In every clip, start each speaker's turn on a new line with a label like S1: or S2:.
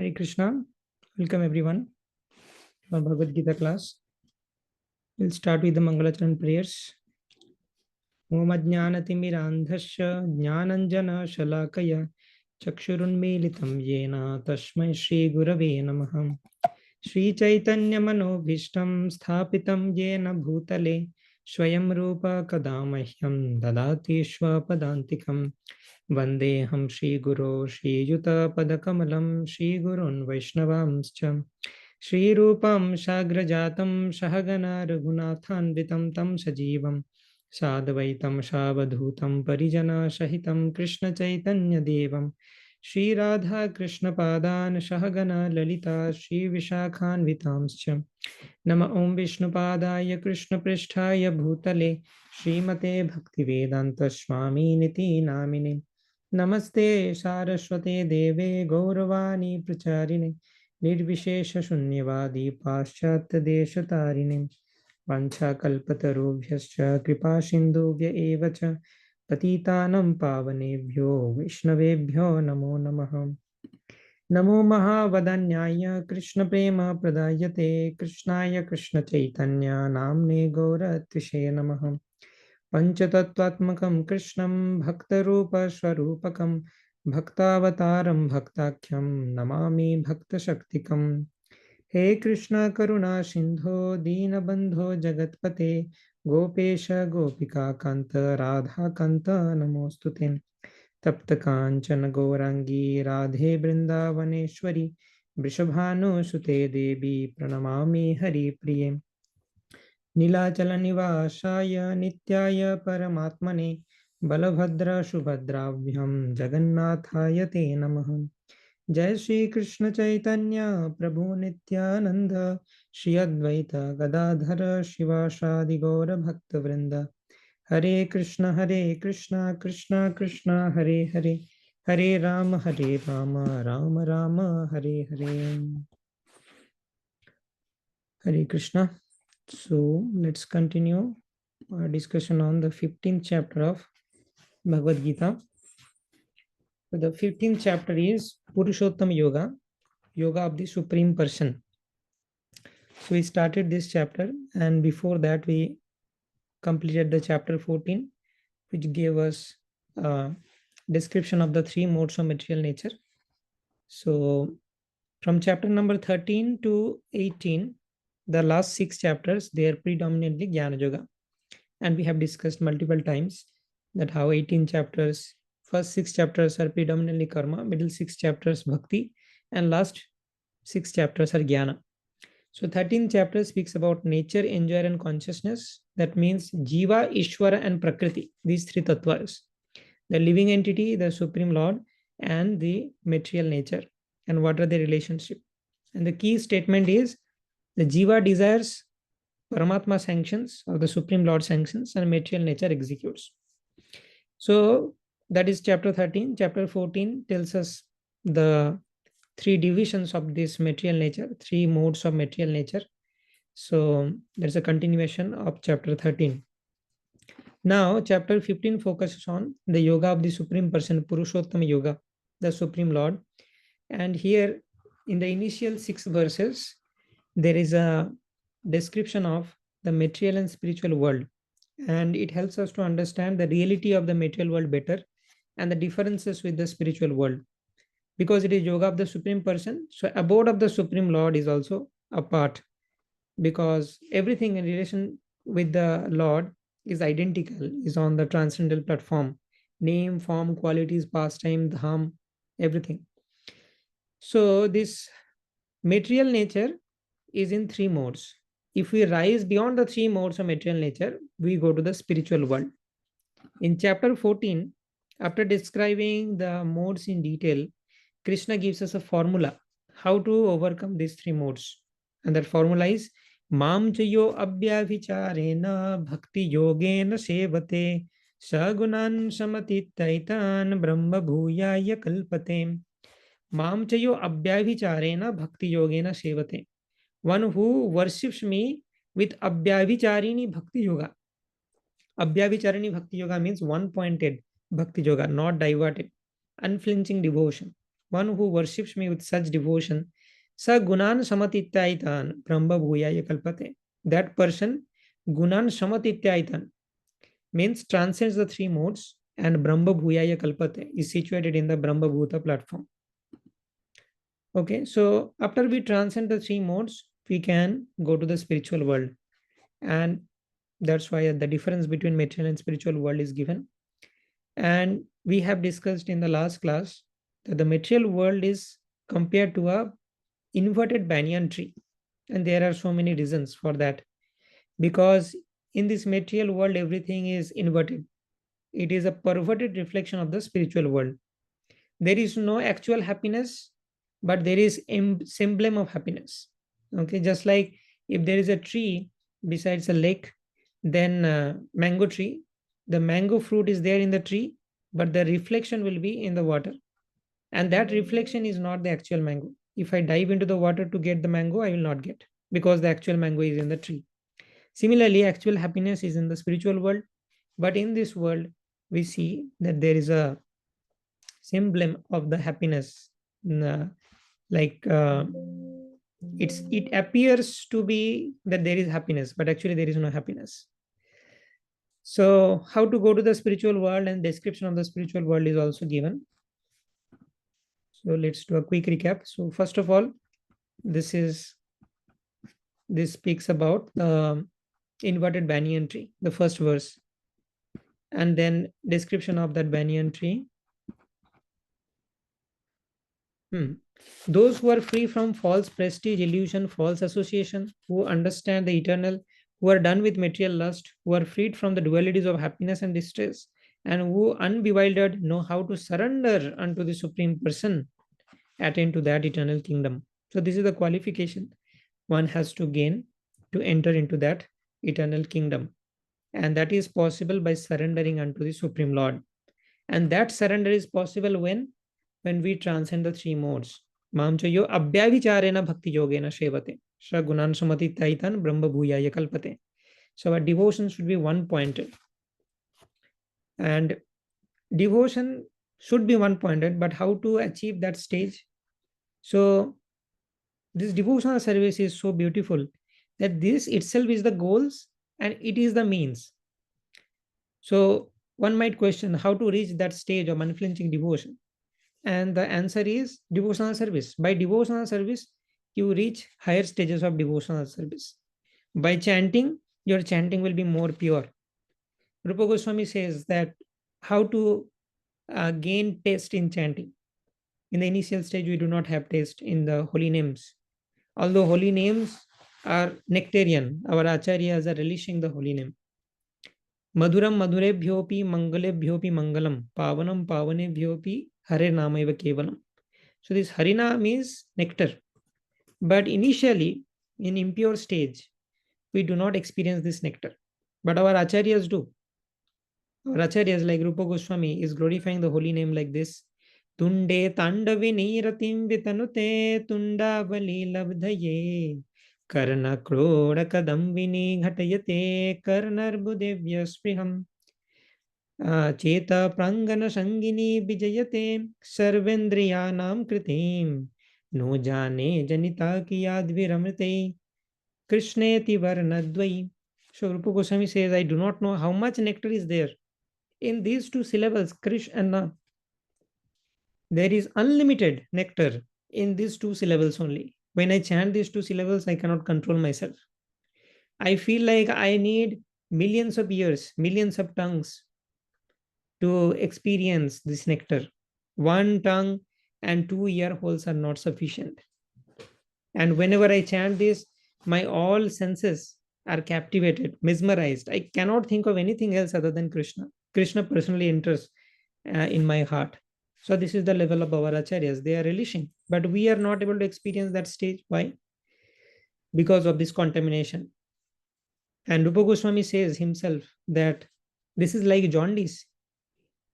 S1: Hare Krishna. Welcome everyone to our Bhagavad Gita class. We'll start with the Mangalacharan prayers. Om Ajnanatimirandhasya Jnananjana Shalakaya Chakshurunmilitam Yena Tashmai Shri Gurave Namah. Shri Chaitanya Manobhishtam Sthapitam Yena Bhutale Swayam Rupa Kadamahyam Dadati Padantikam Vandeham Shri Guru Shri Yuta Padakamalam Shri Gurun Vaishnavamscha Shri Rupam Shagrajatam Shahagana Raghunathanvitam Tam Sajivam Sadvaitam Shavadhutam Parijana Shahitam Krishna Chaitanya Devam Shri Radha Krishna Padan Shahagana Lalita Shri Vishakhan Vitamscha Nama Om Vishnu Padaya Krishna Pristhaya Bhutale Srimate Bhakti Vedanta Swami Niti Namine Namaste Saraswate Deve Gauravani Pracharine Nirvishesha Shunyavadi Paschatya Deshatarine Vancha Kalpatarubhyascha Kripa Sindhubhya Evacha Patitanam Pavanebhyo Vishnavebhyo Namo Namaha Namo Mahavadanyaya Krishna Prema Pradayate Krishnaya Krishna Chaitanya Namne Gauratvishe Namaha Panchatattvatmakam Krishnam Bhaktarupa Swarupakam Bhaktavataram Bhaktakyam Namami Bhakta Shaktikam He Krishna Karuna Sindho Deenabandho Jagatpate Gopesha Gopika Kanta Radha Kanta Namostute तप्त कांचन गौरांगी राधे वृंदावनेश्वरी वृषभानुसुते देवी प्रणमामि हरिप्रिये नीलाचल निवासाय नित्याय परमात्मने बलभद्र सुभद्राभ्यां जगन्नाथाय ते नमः जय श्री कृष्ण चैतन्य प्रभु नित्यानंद श्री अद्वैत गदाधर शिवासादि गौर भक्तवृंद हरे Krishna Krishna Krishna Hare Hare Hare Ram Ram Ram Hare Hare Hare Krishna. So let's continue our discussion on the 15th chapter of Bhagavad Gita. So the 15th chapter is Purushottam Yoga, Yoga of the Supreme Person. So we started this chapter, and before that we completed the chapter 14, which gave us a description of the three modes of material nature. So from chapter number 13 to 18, the last 6 chapters, they are predominantly Jnana Yoga. And we have discussed multiple times that how 18 chapters, first 6 chapters are predominantly Karma, middle 6 chapters Bhakti, and last 6 chapters are Jnana. So 13th chapter speaks about nature, enjoyer, and consciousness. That means Jiva, Ishvara, and Prakriti, these three tattvas. The living entity, the Supreme Lord, and the material nature, and what are the relationship. And the key statement is the Jiva desires, Paramatma sanctions, or the Supreme Lord sanctions, and material nature executes. So that is chapter 13. Chapter 14 tells us the three divisions of this material nature, three modes of material nature. So there's a continuation of chapter 13. Now, chapter 15 focuses on the yoga of the Supreme Person, Purushottama Yoga, the Supreme Lord. And here, in the initial 6 verses, there is a description of the material and spiritual world. And it helps us to understand the reality of the material world better and the differences with the spiritual world. Because it is yoga of the Supreme Person, so abode of the Supreme Lord is also a part. Because everything in relation with the Lord is identical, is on the transcendental platform. Name, form, qualities, pastime, dham, everything. So this material nature is in 3 modes. If we rise beyond the 3 modes of material nature, we go to the spiritual world. In chapter 14, after describing the modes in detail, Krishna gives us a formula how to overcome these 3 modes. And that formula is Mam chayo abhyavicharena bhakti yogena sevate sagunan samatitaitan brahma bhuyaya kalpate. Mam chayo abhyavicharena bhakti yogena sevate. One who worships me with abhyavicharini bhakti yoga. Abhyavicharini bhakti yoga means one pointed bhakti yoga, not diverted, unflinching devotion. one who worships me with such devotion, sa gunan samatityaitan brahma bhuyaya kalpate. That person, gunan samatityaitan, means transcends the three modes, and brahma bhuyaya kalpate is situated in the brahma bhuta platform. Okay, so after we transcend the three modes, we can go to the spiritual world. And that's why the difference between material and spiritual world is given. And we have discussed in the last class that the material world is compared to a inverted banyan tree. And there are so many reasons for that. Because in this material world, everything is inverted. It is a perverted reflection of the spiritual world. There is no actual happiness, but there is semblance of happiness. Okay, just like if there is a tree besides a lake, then mango tree, the mango fruit is there in the tree, but the reflection will be in the water, and that reflection is not the actual mango. If I dive into the water to get the mango, I will not get, because the actual mango is in the tree. Similarly, actual happiness is in the spiritual world, but in this world we see that there is a symbol of the happiness. Like it appears to be that there is happiness, but actually there is no happiness. So how to go to the spiritual world, and description of the spiritual world is also given. So let's do a quick recap. So first of all, this speaks about the inverted banyan tree, the first verse, and then description of that banyan tree. Those who are free from false prestige, illusion, false association, who understand the eternal, who are done with material lust, who are freed from the dualities of happiness and distress, and who unbewildered know how to surrender unto the Supreme Person, attain to that eternal kingdom. So this is the qualification one has to gain to enter into that eternal kingdom. And that is possible by surrendering unto the Supreme Lord. And that surrender is possible when we transcend the three modes. Mamchayo abhyavicharena bhakti yogena shevate. Shagunan samati taitan brahma bhuyaya kalpate. So our devotion should be one pointed. And devotion should be one pointed, but how to achieve that stage? So this devotional service is so beautiful that this itself is the goals and it is the means. So one might question how to reach that stage of unflinching devotion. And the answer is devotional service. By devotional service, you reach higher stages of devotional service. By chanting, your chanting will be more pure. Rupa Goswami says that how to gain taste in chanting. In the initial stage, we do not have taste in the holy names. Although holy names are nectarian, our acharyas are relishing the holy name. Madhuram madhurebhyopi mangalebhyopi mangalam pavanam pavanebhyopi hare namayva kevalam. So this harina means nectar. But initially, in impure stage, we do not experience this nectar. But our acharyas do. Our acharyas like Rupa Goswami is glorifying the holy name like this. Tunde tandaviniratim vitanute tundavali labdhaye karna kroda kadambini ghatayate karnarbudevya spriham cheta prangana sangini bijayate sarvendriyanam kritim no jane janita ki yadviramrite krishneti varnadvai. So Rupa Goswami says, I do not know how much nectar is there in these two syllables, Krish and Na. There is unlimited nectar in these two syllables only. When I chant these two syllables, I cannot control myself. I feel like I need millions of years, millions of tongues to experience this nectar. One tongue and 2 ear holes are not sufficient. And whenever I chant this, my all senses are captivated, mesmerized. I cannot think of anything else other than Krishna. Krishna personally enters in my heart. So this is the level of our acharyas. They are relishing, but we are not able to experience that stage. Why? Because of this contamination. And Rupa Goswami says himself that this is like jaundice.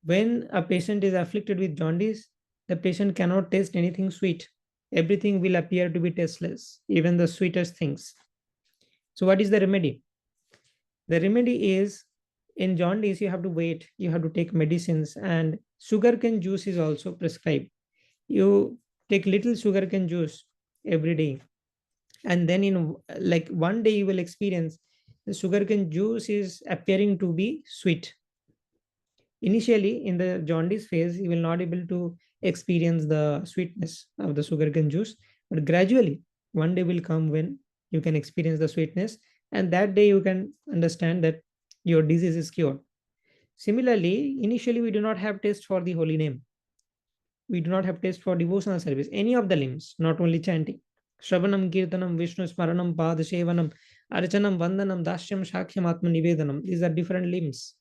S1: When a patient is afflicted with jaundice, the patient cannot taste anything sweet. Everything will appear to be tasteless, even the sweetest things. So what is the remedy? The remedy is, in jaundice, you have to wait, you have to take medicines, and sugarcane juice is also prescribed. You take little sugarcane juice every day, and then in like one day you will experience the sugarcane juice is appearing to be sweet. Initially, in the jaundice phase, you will not able to experience the sweetness of the sugarcane juice, but gradually, one day will come when you can experience the sweetness, and that day you can understand that your disease is cured. Similarly, initially we do not have taste for the holy name. We do not have taste for devotional service, any of the limbs, not only chanting. Shravanam, Kirtanam, Vishnu Smaranam, Padashevanam, Archanam, Vandanam, Dashyam, Shakhyam, Atma Nivedanam. These are different limbs.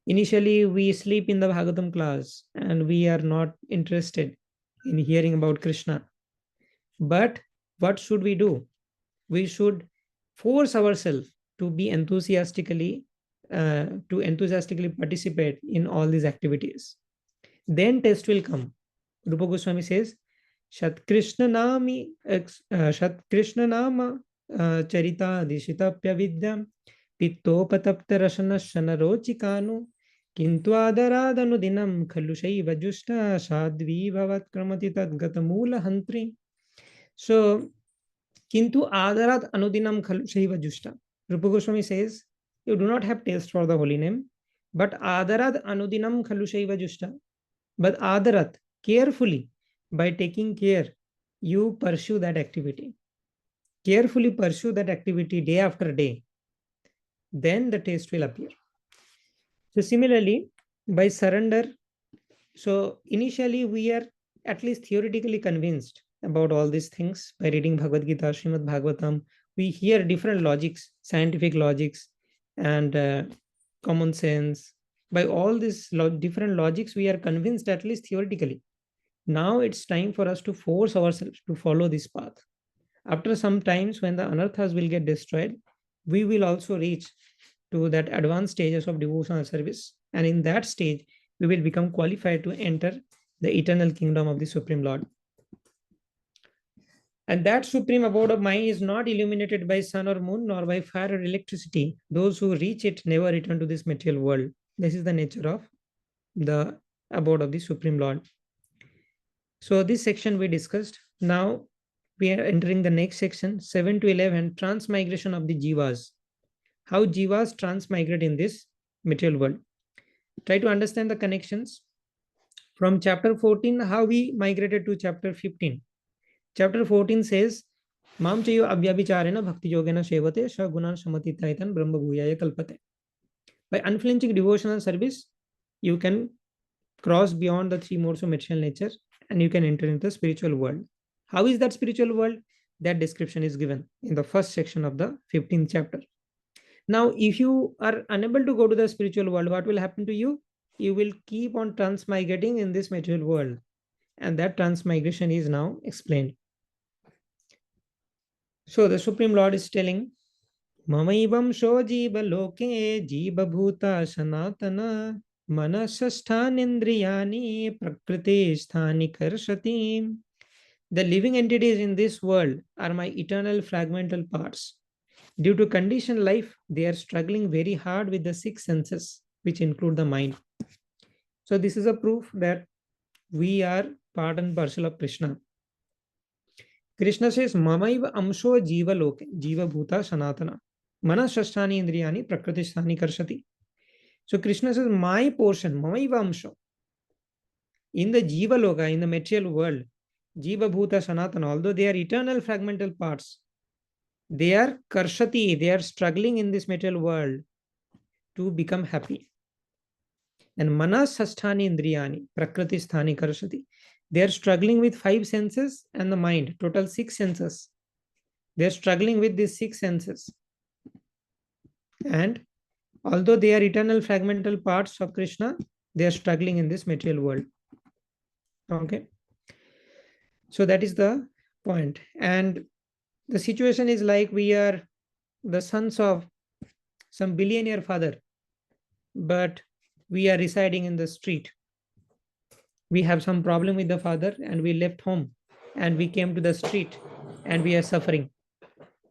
S1: Initially, we sleep in the Bhagavatam class and we are not interested in hearing about Krishna. But what should we do? We should force ourselves to be enthusiastically participate in all these activities. Then test will come. Rupa Goswami says, Shat Krishna Nama Charita Dishitapya Vidyam Pittopatapta Rasana Shanarochikanu Kintu Adaradanu Dinam Khalushai Vajushta Sadvi Bhavat Kramati Tadgatamula Hantri. So, Kintu Adarat Anudinam Khalushai Vajushta. Rupa Goswami says, you do not have taste for the holy name, but Adarat Anudinam Khalushai Vajushta. But Adarat, carefully, by taking care, you pursue that activity. Carefully pursue that activity day after day. Then the taste will appear. So similarly, by surrender, so initially we are at least theoretically convinced about all these things by reading Bhagavad Gita, Srimad Bhagavatam. We hear different logics, scientific logics, and common sense. By all these different logics, we are convinced at least theoretically. Now it's time for us to force ourselves to follow this path. After some times, when the anarthas will get destroyed, we will also reach to that advanced stages of devotional service. And in that stage, we will become qualified to enter the eternal kingdom of the Supreme Lord. And that supreme abode of mind is not illuminated by sun or moon, nor by fire or electricity. Those who reach it never return to this material world. This is the nature of the abode of the Supreme Lord. So this section we discussed. Now we are entering the next section, 7 to 11, transmigration of the jivas. How jivas transmigrate in this material world. Try to understand the connections. From chapter 14, how we migrated to chapter 15. Chapter 14 says, Mam chayo avyabhicharena bhakti yogena shevate sha gunan shamati taitan brahma bhuyaya kalpate. By unflinching devotional service, you can cross beyond the three modes of material nature and you can enter into the spiritual world. How is that spiritual world? That description is given in the first section of the 15th chapter. Now, if you are unable to go to the spiritual world, what will happen to you? You will keep on transmigrating in this material world. And that transmigration is now explained. So the Supreme Lord is telling, Mamaivam sho jiva loke jiva bhuta sanatana manasasthanindriyani prakriti sthani karshati. The living entities in this world are my eternal fragmental parts. Due to conditioned life, they are struggling very hard with the six senses, which include the mind. So this is a proof that we are part and parcel of Krishna. Krishna says, Mamaiva amsho jiva loke, jiva bhuta sanatana, manasasthani indriyani prakritisthani karshati. So Krishna says, my portion, Mamaiva amsho, in the jiva loka, in the material world, jiva bhuta sanatana, although they are eternal fragmental parts, they are karshati, they are struggling in this material world to become happy. And manasasthani indriyani, prakritisthani karshati. They are struggling with five senses and the mind, total six senses. They are struggling with these six senses. And although they are eternal fragmental parts of Krishna, they are struggling in this material world. Okay. So that is the point. And the situation is like we are the sons of some billionaire father, but we are residing in the street. We have some problem with the father and we left home and we came to the street and we are suffering.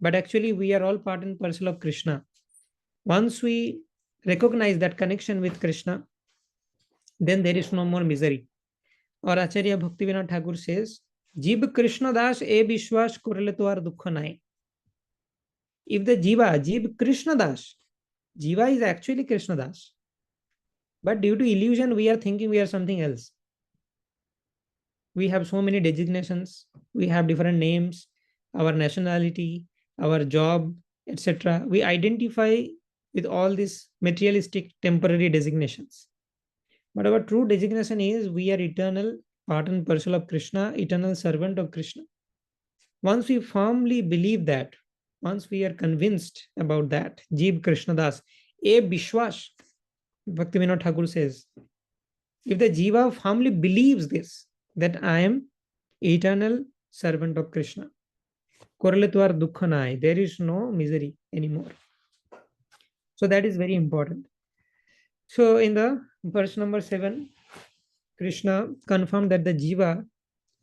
S1: But actually we are all part and parcel of Krishna. Once we recognize that connection with Krishna, then there is no more misery. or Acharya Bhaktivinoda Thakur says, Jib Krishna Das e Vishwas korle to ar dukha nai. If the Jib Krishna Das, Jiva is actually Krishna Das. But due to illusion, we are thinking we are something else. We have so many designations, we have different names, our nationality, our job, etc. We identify with all these materialistic temporary designations. But our true designation is we are eternal part and parcel of Krishna, eternal servant of Krishna. Once we firmly believe that, once we are convinced about that, Jeev Krishnadas, a Bishwash, Bhaktivinoda Thakur says, if the Jiva firmly believes this, that I am eternal servant of Krishna, Korletwar Dukkhanai, there is no misery anymore. So that is very important. So in the verse number 7, Krishna confirmed that the Jiva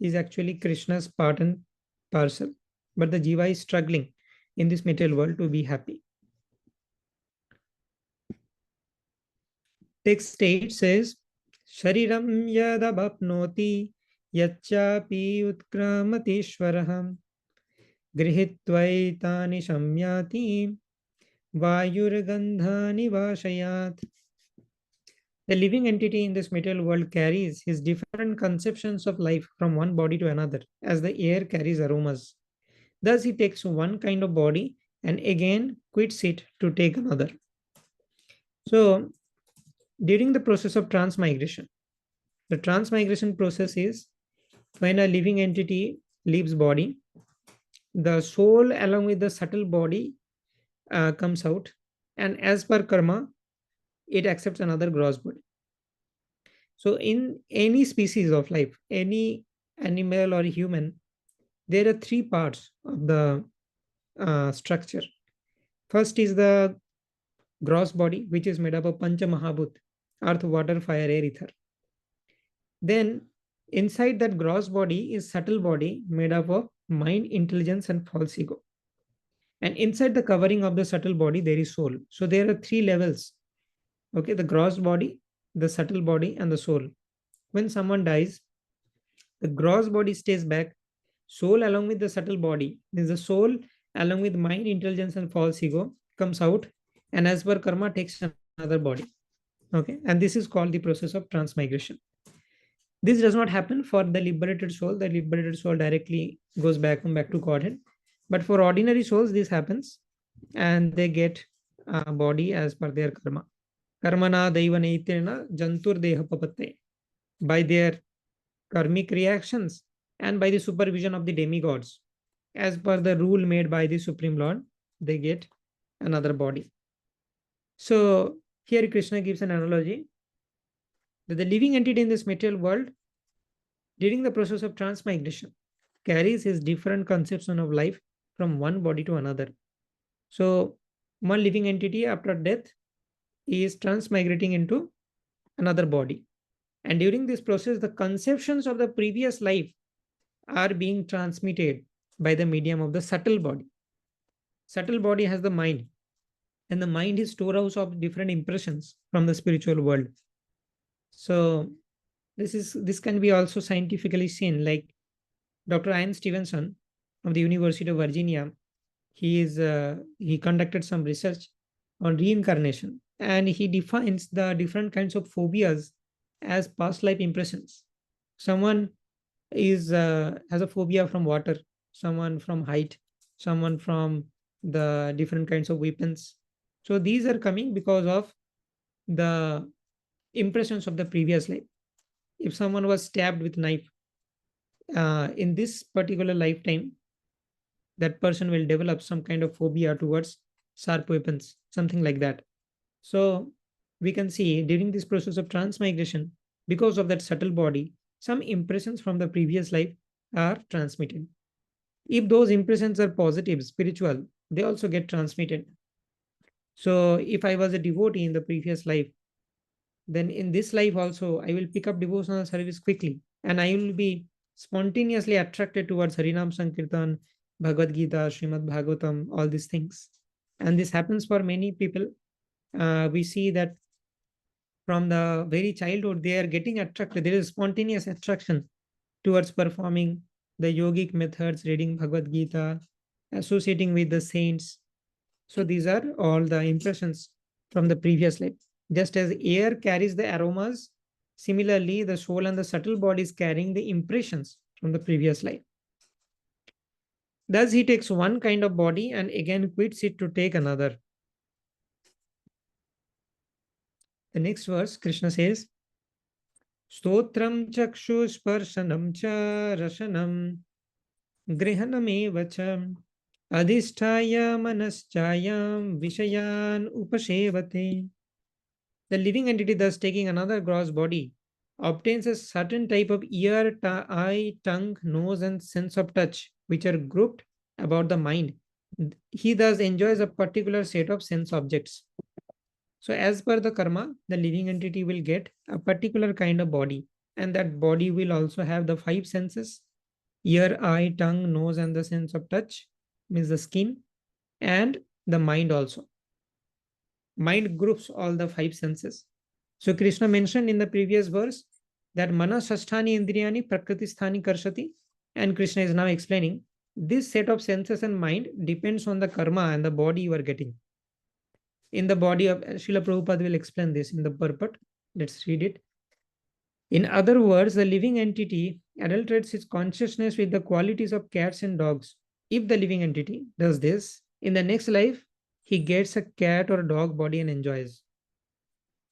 S1: is actually Krishna's part and parcel, but the Jiva is struggling in this material world to be happy. Text 8 says, Shariram yadabapnoti yachapi utkramatishvaraham grihitvaitani shamyati vayurgandhani vashayat. The living entity in this material world carries his different conceptions of life from one body to another, as the air carries aromas. Thus, he takes one kind of body and again quits it to take another. So, during the process of transmigration, the transmigration process is when a living entity leaves body, the soul along with the subtle body comes out, and as per karma, it accepts another gross body. So in any species of life, any animal or human, there are three parts of the structure. First is the gross body, which is made up of Pancha Mahabhut, earth, water, fire, air, ether. Then inside that gross body is subtle body made up of mind, intelligence, and false ego. And inside the covering of the subtle body, there is soul. So there are three levels. Okay, the gross body, the subtle body, and the soul. When someone dies, the gross body stays back, soul along with the subtle body, means the soul along with mind, intelligence, and false ego comes out, and as per karma takes another body. Okay, and this is called the process of transmigration. This does not happen for the liberated soul. The liberated soul directly goes back to Godhead. But for ordinary souls, this happens, and they get a body as per their karma. Karmana daiva naitirna jantur deha papatte. By their karmic reactions and by the supervision of the demigods, as per the rule made by the Supreme Lord, they get another body. So here Krishna gives an analogy that the living entity in this material world, during the process of transmigration, carries his different conception of life from one body to another. So one living entity after death is transmigrating into another body. And during this process, the conceptions of the previous life are being transmitted by the medium of the subtle body. Subtle body has the mind, and the mind is storehouse of different impressions from the spiritual world. So this can be also scientifically seen, like Dr. Ian Stevenson of the University of Virginia. He conducted some research on reincarnation, and he defines the different kinds of phobias as past life impressions. Someone has a phobia from water, someone from height, someone from the different kinds of weapons. So these are coming because of the impressions of the previous life. If someone was stabbed with knife in this particular lifetime, that person will develop some kind of phobia towards sharp weapons, something like that. So we can see during this process of transmigration, because of that subtle body, some impressions from the previous life are transmitted. If those impressions are positive, spiritual, they also get transmitted. So if I was a devotee in the previous life, then in this life also, I will pick up devotional service quickly, and I will be spontaneously attracted towards Harinam Sankirtan, Bhagavad Gita, Srimad Bhagavatam, all these things. And this happens for many people. We see that from the very childhood, they are getting attracted. There is spontaneous attraction towards performing the yogic methods, reading Bhagavad Gita, associating with the saints. So these are all the impressions from the previous life. Just as air carries the aromas, similarly, the soul and the subtle body is carrying the impressions from the previous life. Thus, he takes one kind of body and again quits it to take another. The next verse, Krishna says, Stotram chakshu sparshanam cha rasanam grihanam cha adhisthaya manaschayam vishayan upashevate. The living entity, thus taking another gross body, obtains a certain type of ear, eye, tongue, nose, and sense of touch, which are grouped about the mind. He thus enjoys a particular set of sense objects. So, as per the karma, the living entity will get a particular kind of body, and that body will also have the five senses: ear, eye, tongue, nose, and the sense of touch, means the skin, and the mind also. Mind groups all the five senses. So Krishna mentioned in the previous verse that mana sasthani indriyani prakritisthani karshati, and Krishna is now explaining this set of senses and mind depends on the karma and the body you are getting. In the body of Srila Prabhupada will explain this in the purport. Let's read it. In other words, the living entity adulterates its consciousness with the qualities of cats and dogs. If the living entity does this, in the next life, he gets a cat or dog body and enjoys.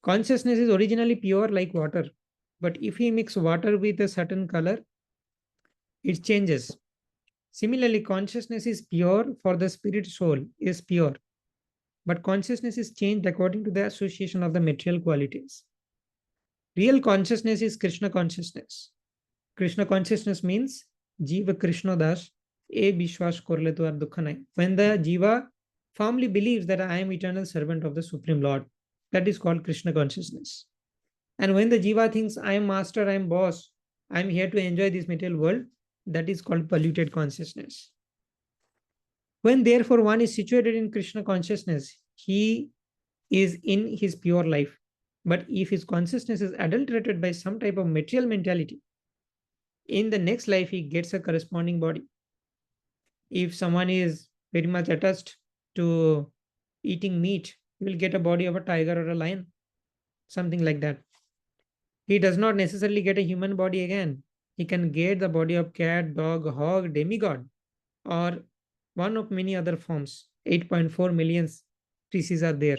S1: Consciousness is originally pure like water, but if he mix water with a certain color, it changes. Similarly, consciousness is pure for the spirit soul is pure, but consciousness is changed according to the association of the material qualities. Real consciousness is Krishna consciousness. Krishna consciousness means Jiva Krishna Das, E Bishwas Korle Tuar Dukhanai. When the Jiva firmly believes that I am eternal servant of the Supreme Lord, that is called Krishna consciousness. And when the Jiva thinks I am master, I am boss, I am here to enjoy this material world, that is called polluted consciousness. When therefore one is situated in Krishna consciousness, he is in his pure life. But if his consciousness is adulterated by some type of material mentality, in the next life he gets a corresponding body. If someone is very much attached to eating meat, he will get a body of a tiger or a lion, something like that. He does not necessarily get a human body again. He can get the body of cat, dog, hog, demigod, or one of many other forms. 8.4 million species are there.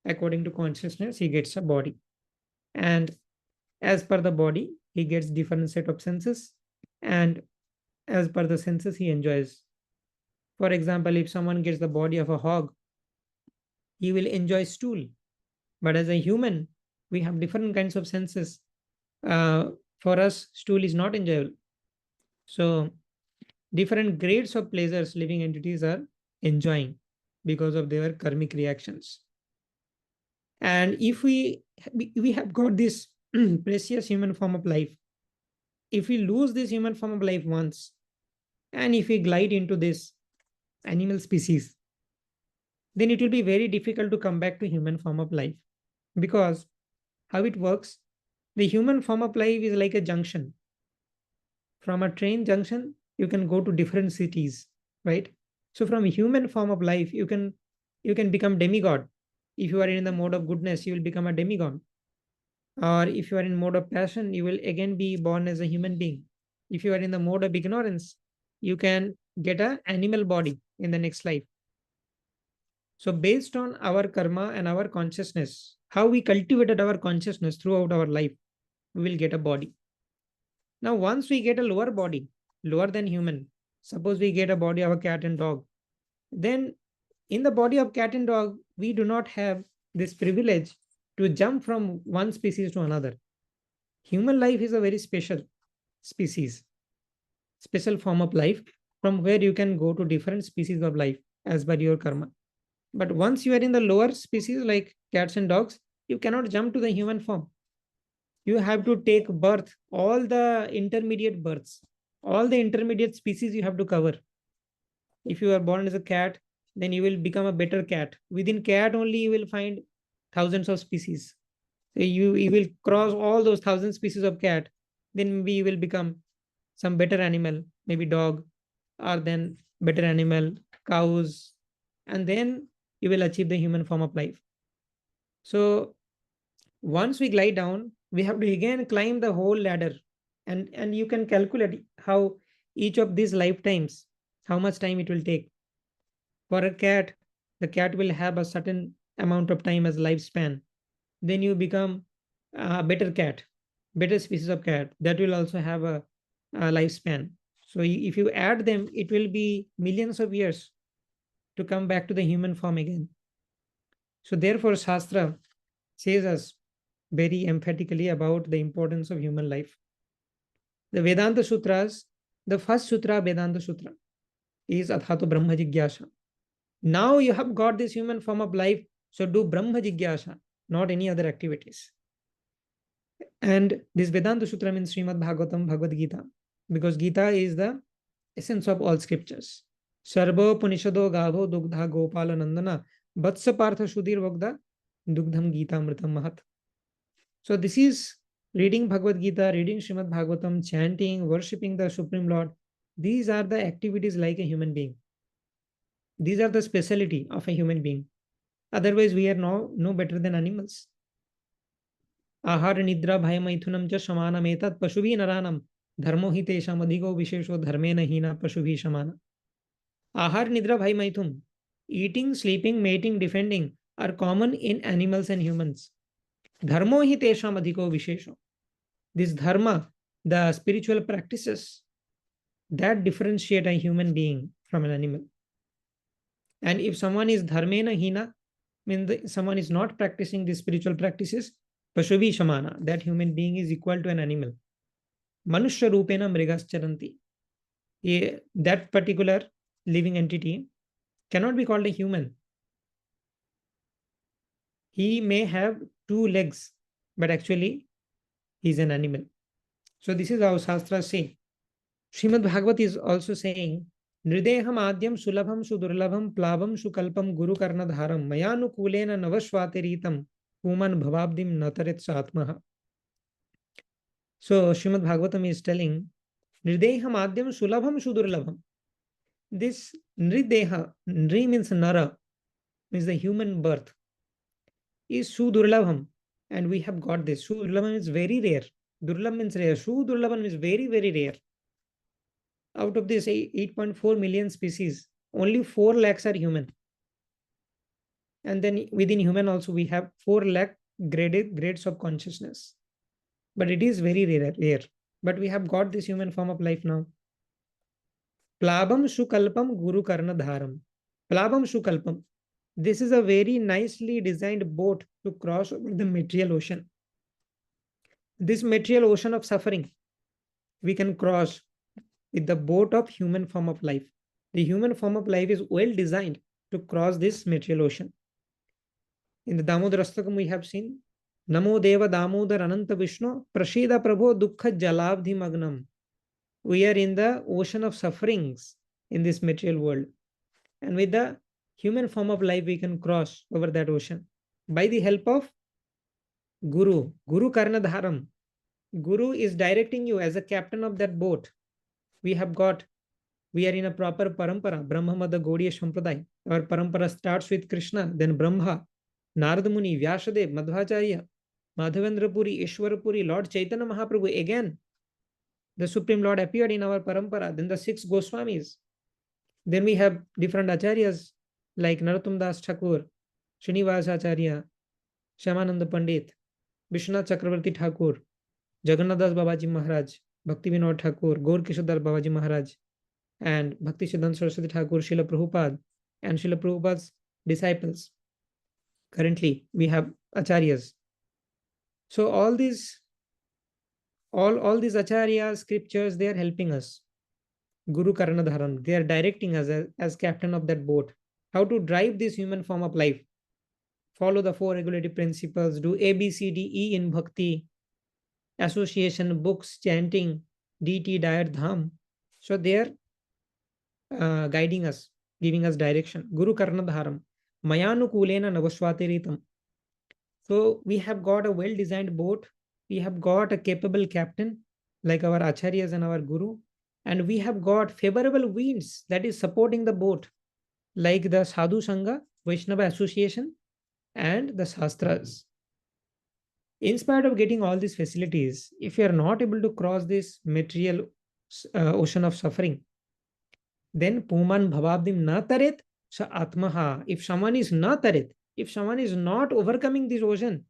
S1: According to consciousness, he gets a body. And as per the body, he gets different set of senses. And as per the senses, he enjoys. For example, if someone gets the body of a hog, he will enjoy stool. But as a human, we have different kinds of senses. For us, stool is not enjoyable. So different grades of pleasures living entities are enjoying because of their karmic reactions. And if we have got this precious human form of life, if we lose this human form of life once, and if we glide into this animal species, then it will be very difficult to come back to human form of life. Because how it works, the human form of life is like a junction. From a train junction, you can go to different cities, right? So from a human form of life, you can become demigod. If you are in the mode of goodness, you will become a demigod. Or if you are in mode of passion, you will again be born as a human being. If you are in the mode of ignorance, you can get an animal body in the next life. So based on our karma and our consciousness, how we cultivated our consciousness throughout our life, we will get a body. Now, once we get a lower body, lower than human, suppose we get a body of a cat and dog, then in the body of cat and dog, we do not have this privilege to jump from one species to another. Human life is a very special species, special form of life from where you can go to different species of life as per your karma. But once you are in the lower species like cats and dogs, you cannot jump to the human form. You have to take birth, all the intermediate births, all the intermediate species you have to cover. If you are born as a cat, then you will become a better cat. Within cat only, you will find thousands of species. So you will cross all those 1,000 species of cat, then maybe you will become some better animal, maybe dog, or then better animal, cows, and then you will achieve the human form of life. So once we glide down, we have to again climb the whole ladder, and you can calculate how each of these lifetimes, how much time it will take. For a cat, the cat will have a certain amount of time as lifespan. Then you become a better cat, better species of cat that will also have a lifespan. So if you add them, it will be millions of years to come back to the human form again. So therefore, Shastra says us very emphatically about the importance of human life. The Vedanta Sutras, the first sutra, Vedanta Sutra, is Athato Brahma Jigyasa. Now you have got this human form of life, so do Brahma Jigyasa, not any other activities. And this Vedanta Sutra means Srimad Bhagavatam, Bhagavad Gita, because Gita is the essence of all scriptures. Sarva Punishado Gavo Dugdha Gopala Nandana Vatsa Partha Sudhir Vagda Dugdham Gita Mritam Mahat. So this is reading Bhagavad Gita, reading Srimad Bhagavatam, chanting, worshipping the Supreme Lord. These are the activities like a human being. These are the speciality of a human being. Otherwise, we are no better than animals. आहार निद्रा भय मैथुनम च समानम एतत् पशुभिः नराणाम धर्मो हि तेषाम् अधिको विशेषो धर्मेण हीना पशुभिः समान. Ahar nidra bhai maithun, eating, sleeping, mating, defending are common in animals and humans. Dharmo hi tesham adhiko vishesho. This dharma, the spiritual practices that differentiate a human being from an animal. And if someone is dharmena hina, means someone is not practicing these spiritual practices, pashuvi shamana, that human being is equal to an animal. Manushya rupena mrigas charanti. That particular living entity cannot be called a human. He may have two legs, but actually he is an animal. So this is how Shastras say. Srimad Bhagavat is also saying, Nrideham adyam sulabham sudurlabham plavam sukalpam guru karnadharam mayanukulena navashvatiritam puman bhavabdim nataret satmaha. So Srimad Bhagavatam is telling, Nrideham adyam sulabham sudurlabham. This Nrideha, Nri means Nara, means the human birth, is Sudurlabham. And we have got this. Sudurlabham is very rare. Durlabh means rare. Sudurlabham is very, very rare. Out of this 8.4 million species, only 4 lakhs are human. And then within human also we have 4 lakh grades of consciousness. But it is very rare. But we have got this human form of life now. Plabam Sukalpam Guru Karnadharam. Plabam Sukalpam. This is a very nicely designed boat to cross over the material ocean. This material ocean of suffering, we can cross with the boat of human form of life. The human form of life is well designed to cross this material ocean. In the Damodarastakam we have seen, Namo Deva Damodar Ananta Vishnu Prashida Prabho Dukkha Jalabdhi Magnam. We are in the ocean of sufferings in this material world. And with the human form of life, we can cross over that ocean by the help of Guru. Guru Karnadharam. Guru is directing you as a captain of that boat. We are in a proper parampara, Brahma Mada Gaudiya Sampradaya. Our parampara starts with Krishna, then Brahma, Narada Muni, Vyasadev, Madhvacharya, Madhavendra Puri, Ishwara Puri, Lord Chaitanya Mahaprabhu. Again, the Supreme Lord appeared in our parampara, then the 6 Goswamis. Then we have different acharyas like Narottam Das Thakur, Srinivas Acharya, Shyamananda Pandit, Vishwanath Chakravarti Thakur, Jagannath Das Babaji Maharaj, Bhakti Vinod Thakur, Gaur Kishore Das Babaji Maharaj, and Bhakti Siddhanta Saraswati Thakur, Srila Prabhupada, and Srila Prabhupada's disciples. Currently, we have acharyas. So all these acharyas, scriptures, they are helping us. Guru Karnadharam, they are directing us as captain of that boat. How to drive this human form of life. Follow the 4 regulative principles. Do A, B, C, D, E in Bhakti. Association, books, chanting, DT, diet, dham. So they are guiding us, giving us direction. Guru Karnadharam. Mayanukulena Navashvatiritam. So we have got a well-designed boat. We have got a capable captain like our acharyas and our guru. And we have got favorable winds that is supporting the boat like the Sadhu Sangha, Vaishnava Association, and the Sastras. In spite of getting all these facilities, if you are not able to cross this material ocean of suffering, then Puman Bhavabdim na taret sa atmaha. If someone is na taret, if someone is not overcoming this ocean,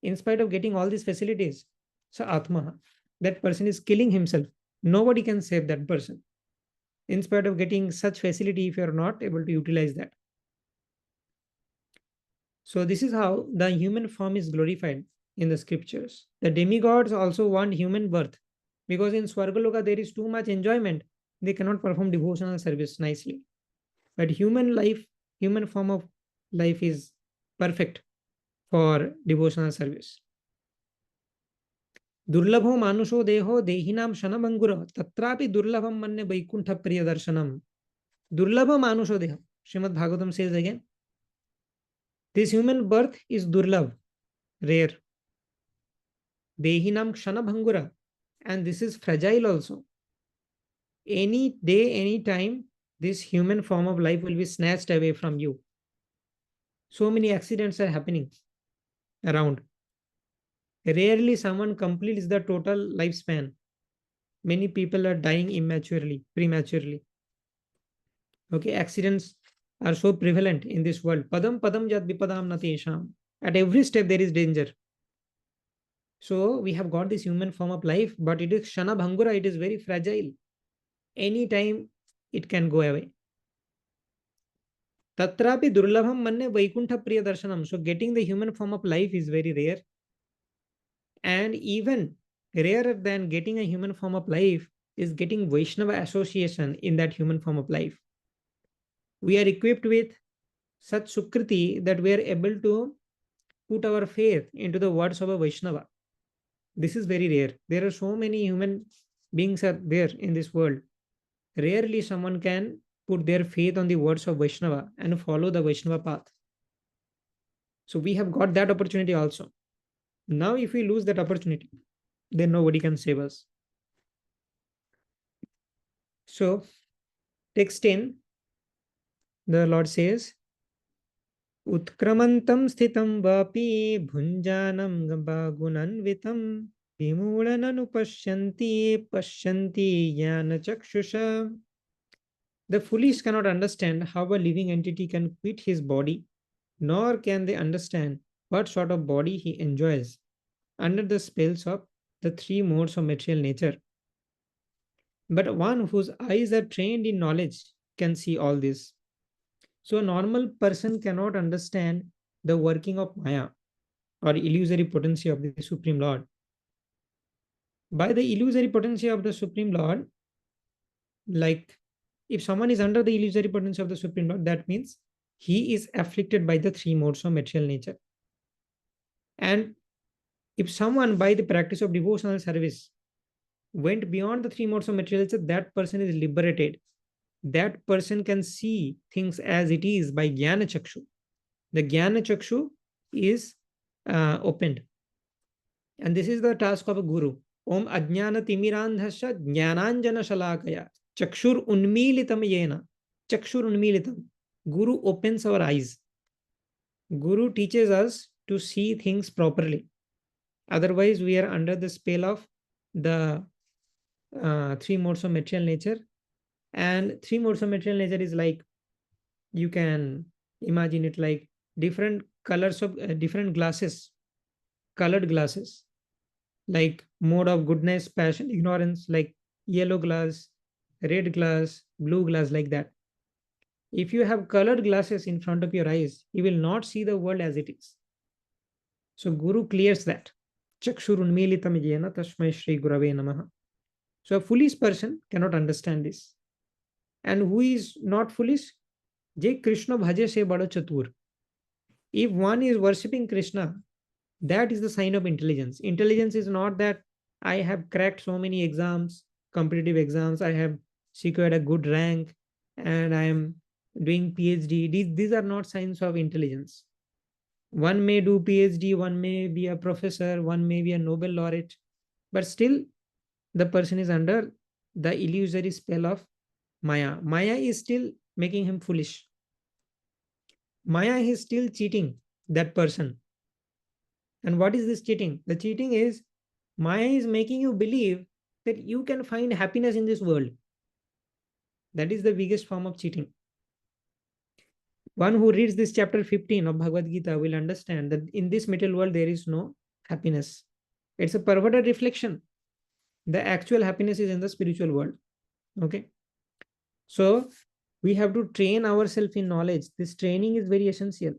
S1: in spite of getting all these facilities, sa atmaha, that person is killing himself. Nobody can save that person. In spite of getting such facility, if you are not able to utilize that. So this is how the human form is glorified in the scriptures. The demigods also want human birth because in Swargaloka there is too much enjoyment. They cannot perform devotional service nicely. But human life, human form of life is perfect for devotional service. Durlabho manusho deho dehinam shanabangura tatrapi durlabham manne vaikuntha priya darshanam. Durlabha manusho deho. Srimad Bhagavatam says again, this human birth is durlabh, rare. Dehinam kshanabhangura, and this is fragile also. Any day, any time, this human form of life will be snatched away from you. So many accidents are happening around. Rarely someone completes the total lifespan. Many people are dying immaturely, prematurely. Okay, accidents are so prevalent in this world. Padam padam jat vipadam natesham. At every step there is danger. So we have got this human form of life, but it is shana bhangura, it is very fragile. Anytime it can go away. Tatrapi durlabham manne vaikuntha priya darshanam. So getting the human form of life is very rare. And even rarer than getting a human form of life is getting Vaishnava association in that human form of life. We are equipped with such Sukriti that we are able to put our faith into the words of a Vaishnava. This is very rare. There are so many human beings are there in this world. Rarely someone can put their faith on the words of Vaishnava and follow the Vaishnava path. So we have got that opportunity also. Now, if we lose that opportunity, then nobody can save us. So, text 10, the Lord says, Utkramantam sthitam vapi bhunjanam gabagunanvitam vimulananupashyanti pashyanti yana chakshusha. The foolish cannot understand how a living entity can quit his body, nor can they understand what sort of body he enjoys under the spells of the three modes of material nature. But one whose eyes are trained in knowledge can see all this. So a normal person cannot understand the working of Maya or illusory potency of the Supreme Lord. By the illusory potency of the Supreme Lord, like if someone is under the illusory potency of the Supreme Lord, that means he is afflicted by the three modes of material nature. And if someone by the practice of devotional service went beyond the three modes of material nature, that person is liberated. That person can see things as it is by Jnana Chakshu. The Jnana Chakshu is opened. And this is the task of a guru. Om Ajnana Timirandhasya Jnananjana Shalakaya Chakshur Unmilitam Yena. Chakshur Unmilitam. Guru opens our eyes. Guru teaches us to see things properly. Otherwise, we are under the spell of the three modes of material nature. And three modes of material nature is like, you can imagine it like different colors of different glasses, colored glasses, like mode of goodness, passion, ignorance, like yellow glass, red glass, blue glass, like that. If you have colored glasses in front of your eyes, you will not see the world as it is. So Guru clears that. Chakshurunmilitam jena tasmai Shri Gurave Namaha. So a foolish person cannot understand this. And who is not foolish? Je Krishna bhaje se bada chatur. If one is worshipping Krishna, that is the sign of intelligence. Intelligence is not that I have cracked so many exams, competitive exams, I have secured a good rank, and I am doing Ph.D. These are not signs of intelligence. One may do Ph.D, one may be a professor, one may be a Nobel laureate, but still the person is under the illusory spell of Maya. Maya is still making him foolish. Maya is still cheating that person. And what is this cheating? The cheating is Maya is making you believe that you can find happiness in this world. That is the biggest form of cheating. One who reads this chapter 15 of Bhagavad Gita will understand that in this material world there is no happiness. It's a perverted reflection. The actual happiness is in the spiritual world. Okay. So we have to train ourselves in knowledge. This training is very essential.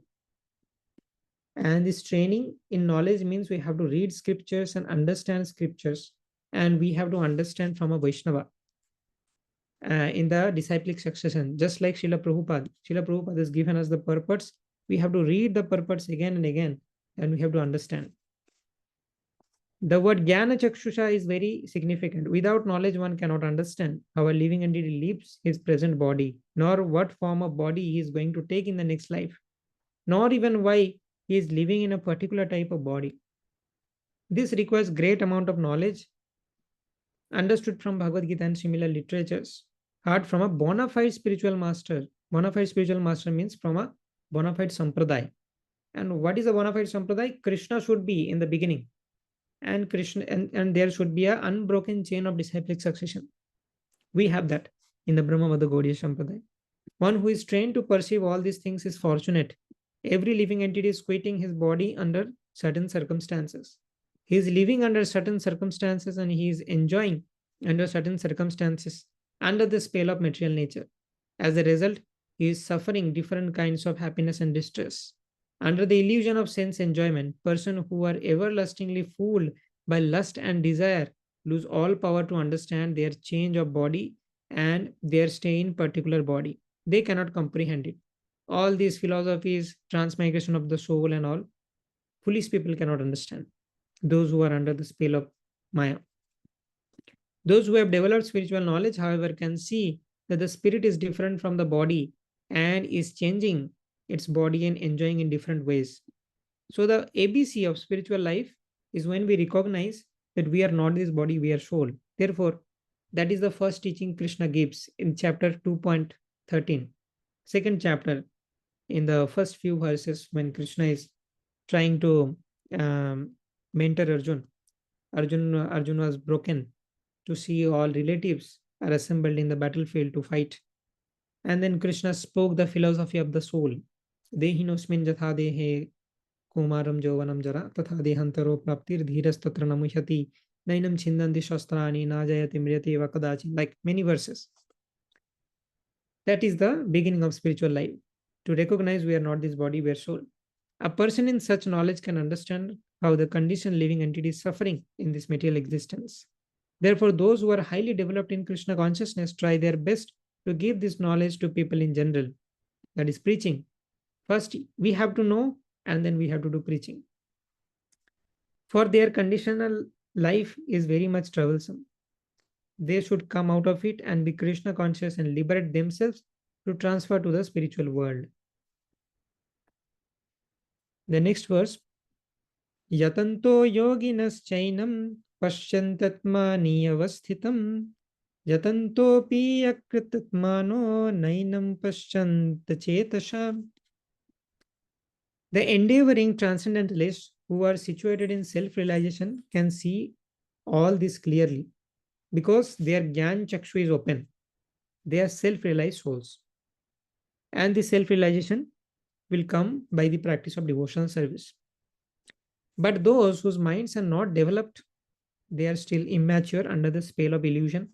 S1: And this training in knowledge means we have to read scriptures and understand scriptures. And we have to understand from a Vaishnava in the disciplic succession, just like Srila Prabhupada. Srila Prabhupada has given us the purports. We have to read the purports again and again, and we have to understand. The word Jnana Chakshusha is very significant. Without knowledge, one cannot understand how a living entity lives his present body, nor what form of body he is going to take in the next life, nor even why he is living in a particular type of body. This requires great amount of knowledge understood from Bhagavad Gita and similar literatures, heard from a bona fide spiritual master. Bona fide spiritual master means from a bona fide sampradaya. And what is a bona fide sampradaya? Krishna should be in the beginning. And Krishna and there should be an unbroken chain of disciplic succession. We have that in the Brahmavada Gaudiya Sampradaya. One who is trained to perceive all these things is fortunate. Every living entity is quitting his body under certain circumstances. He is living under certain circumstances and he is enjoying under certain circumstances under the spell of material nature. As a result, he is suffering different kinds of happiness and distress. Under the illusion of sense enjoyment, persons who are everlastingly fooled by lust and desire lose all power to understand their change of body and their stay in particular body. They cannot comprehend it. All these philosophies, transmigration of the soul and all, foolish people cannot understand. Those who are under the spell of Maya. Those who have developed spiritual knowledge, however, can see that the spirit is different from the body and is changing its body and enjoying in different ways. So the ABC of spiritual life is when we recognize that we are not this body, we are soul. Therefore, that is the first teaching Krishna gives in chapter 2.13. Second chapter, in the first few verses, when Krishna is trying to mentor Arjun. Arjun was broken to see all relatives are assembled in the battlefield to fight. And then Krishna spoke the philosophy of the soul. Dehinosmin jatha dehe kumaram jovanam jara tatha dehantaro praptir dhiras tatra namuhyati nainam chindanti shastrani najayati mriyati vakadachi. Like many verses. That is the beginning of spiritual life. To recognize we are not this body, we are soul. A person in such knowledge can understand how the conditioned living entity is suffering in this material existence. Therefore, those who are highly developed in Krishna consciousness try their best to give this knowledge to people in general. That is preaching. First, we have to know and then we have to do preaching. For their conditional life is very much troublesome. They should come out of it and be Krishna conscious and liberate themselves to transfer to the spiritual world. The next verse, Yatanto yoginas chainam pashyantatmani avasthitam yatantopi akritatmano nainam pashyantachetasham. The endeavoring transcendentalists who are situated in self-realization can see all this clearly because their Gyan Chakshu is open. They are self-realized souls. And the self-realization will come by the practice of devotional service. But those whose minds are not developed, they are still immature under the spell of illusion,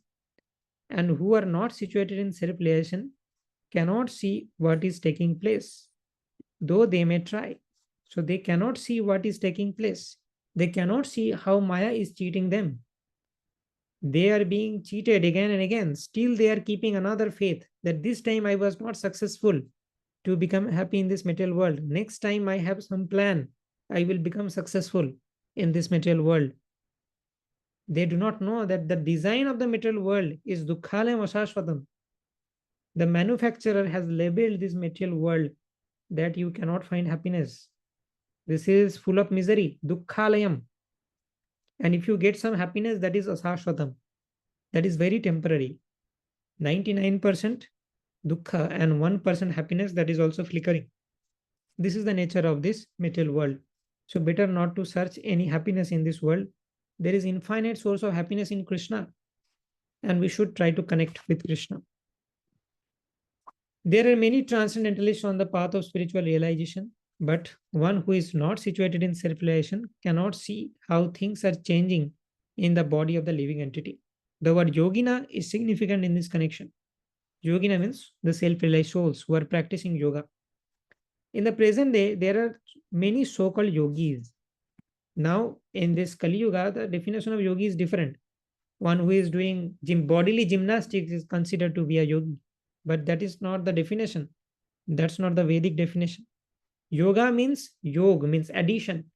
S1: and who are not situated in self-realization cannot see what is taking place, though they may try. So they cannot see what is taking place. They cannot see how Maya is cheating them. They are being cheated again and again. Still, they are keeping another faith that this time I was not successful to become happy in this material world. Next time I have some plan, I will become successful in this material world. They do not know that the design of the material world is Dukkhalayam Ashashvatam. The manufacturer has labeled this material world that you cannot find happiness. This is full of misery, dukkhalayam. And if you get some happiness, that is asashvatam. That is very temporary. 99% dukkha and 1% happiness, that is also flickering. This is the nature of this material world. So better not to search any happiness in this world. There is infinite source of happiness in Krishna, and we should try to connect with Krishna. There are many transcendentalists on the path of spiritual realization, but one who is not situated in self-realization cannot see how things are changing in the body of the living entity. The word yogina is significant in this connection. Yogina means the self-realized souls who are practicing yoga. In the present day, there are many so-called yogis. Now, in this Kali Yuga, the definition of yogi is different. One who is doing bodily gymnastics is considered to be a yogi, but that is not the definition. That's not the Vedic definition. Yoga means yog, means addition,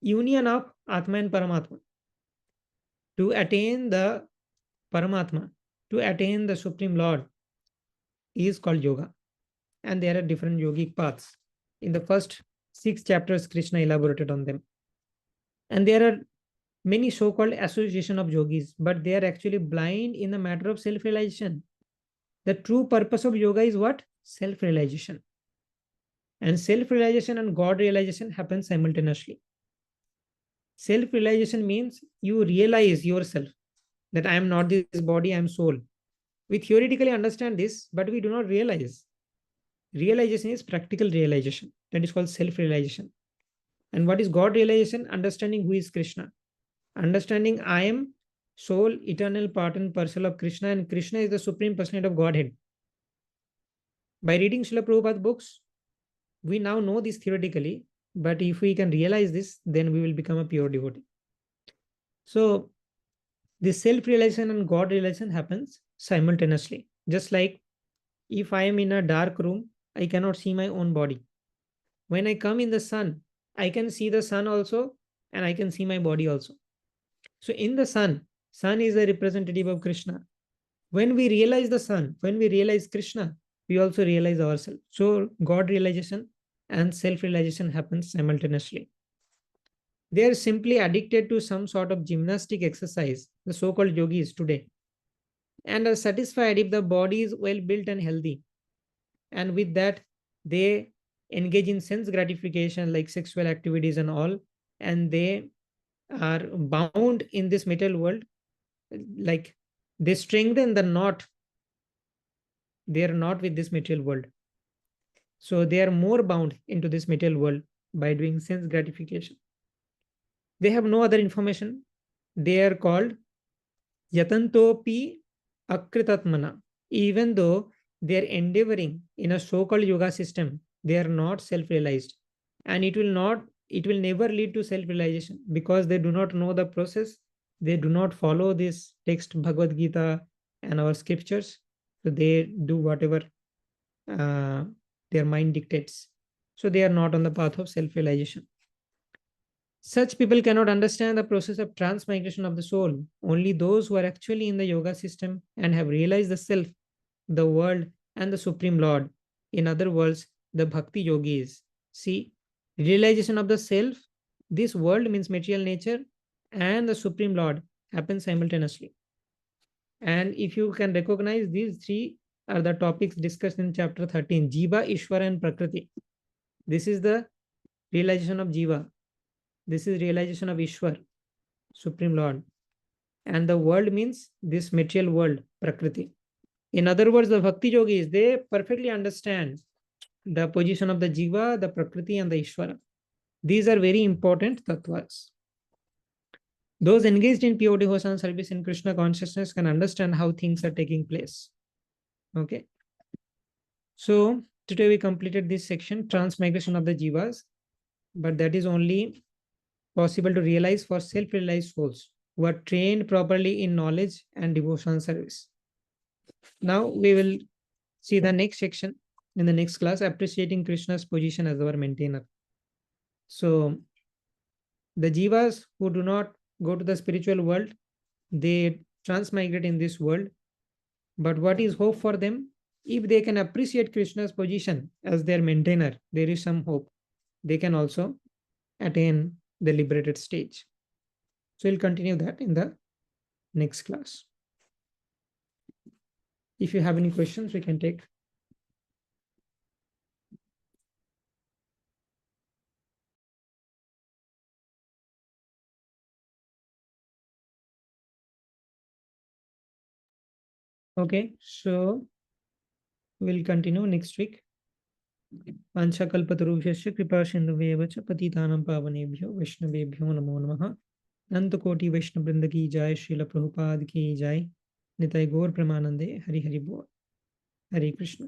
S1: union of Atma and Paramatma. To attain the Paramatma, to attain the Supreme Lord is called yoga. And there are different yogic paths. In the first 6 chapters, Krishna elaborated on them. And there are many so-called association of yogis, but they are actually blind in the matter of self-realization. The true purpose of yoga is what? Self-realization. And self-realization and God realization happen simultaneously. Self-realization means you realize yourself that I am not this body, I am soul. We theoretically understand this, but we do not realize. Realization is practical realization. That is called self-realization. And what is God realization? Understanding who is Krishna. Understanding I am soul, eternal part and parcel of Krishna, and Krishna is the Supreme Personality of Godhead. By reading Srila Prabhupada books, we now know this theoretically, but if we can realize this, then we will become a pure devotee. So, this self-realization and God realization happens simultaneously. Just like if I am in a dark room, I cannot see my own body. When I come in the sun, I can see the sun also, and I can see my body also. So in the sun is a representative of Krishna. When we realize the sun, when we realize Krishna, we also realize ourselves. So God realization and self-realization happens simultaneously. They are simply addicted to some sort of gymnastic exercise, the so-called yogis today, and are satisfied if the body is well built and healthy. And with that, they engage in sense gratification like sexual activities and all, and they are bound in this material world. Like they strengthen the knot. They are not with this material world. So they are more bound into this material world by doing sense gratification. They have no other information. They are called yatantopi akritatmana. Even though they are endeavoring in a so-called yoga system, they are not self-realized. And it will never lead to self-realization because they do not know the process. They do not follow this text, Bhagavad Gita and our scriptures. So they do whatever their mind dictates. So they are not on the path of self-realization. Such people cannot understand the process of transmigration of the soul. Only those who are actually in the yoga system and have realized the self, the world, and the Supreme Lord. In other words, the Bhakti yogis. See, realization of the self, this world means material nature, and the Supreme Lord happen simultaneously. And if you can recognize, these 3 are the topics discussed in chapter 13, Jiva, Ishvara, and Prakriti. This is the realization of Jiva. This is realization of Ishwar, Supreme Lord. And the world means this material world, Prakriti. In other words, the Bhakti yogis, they perfectly understand the position of the Jiva, the Prakriti, and the Ishvara. These are very important tattvas. Those engaged in pure devotion service in Krishna consciousness can understand how things are taking place. Okay. So today we completed this section, transmigration of the Jivas, but that is only possible to realize for self-realized souls who are trained properly in knowledge and devotion service. Now we will see the next section in the next class, appreciating Krishna's position as our maintainer. So the Jivas who do not go to the spiritual world, they transmigrate in this world. But what is hope for them? If they can appreciate Krishna's position as their maintainer, there is some hope. They can also attain the liberated stage. So we'll continue that in the next class. If you have any questions, we can take. Okay, so we'll continue next week. वाञ्छाकल्पतरुभ्यश्च कृपासिन्धुभ्येव च पतितानां पावनेभ्यो वैष्णवेभ्यो नमो नमः। अनंत कोटि वैष्णव वृंद की जय, श्रील प्रभुपाद की जय, निताय गौर प्रेमानंदे, हरि हरि बोल, हरे कृष्ण।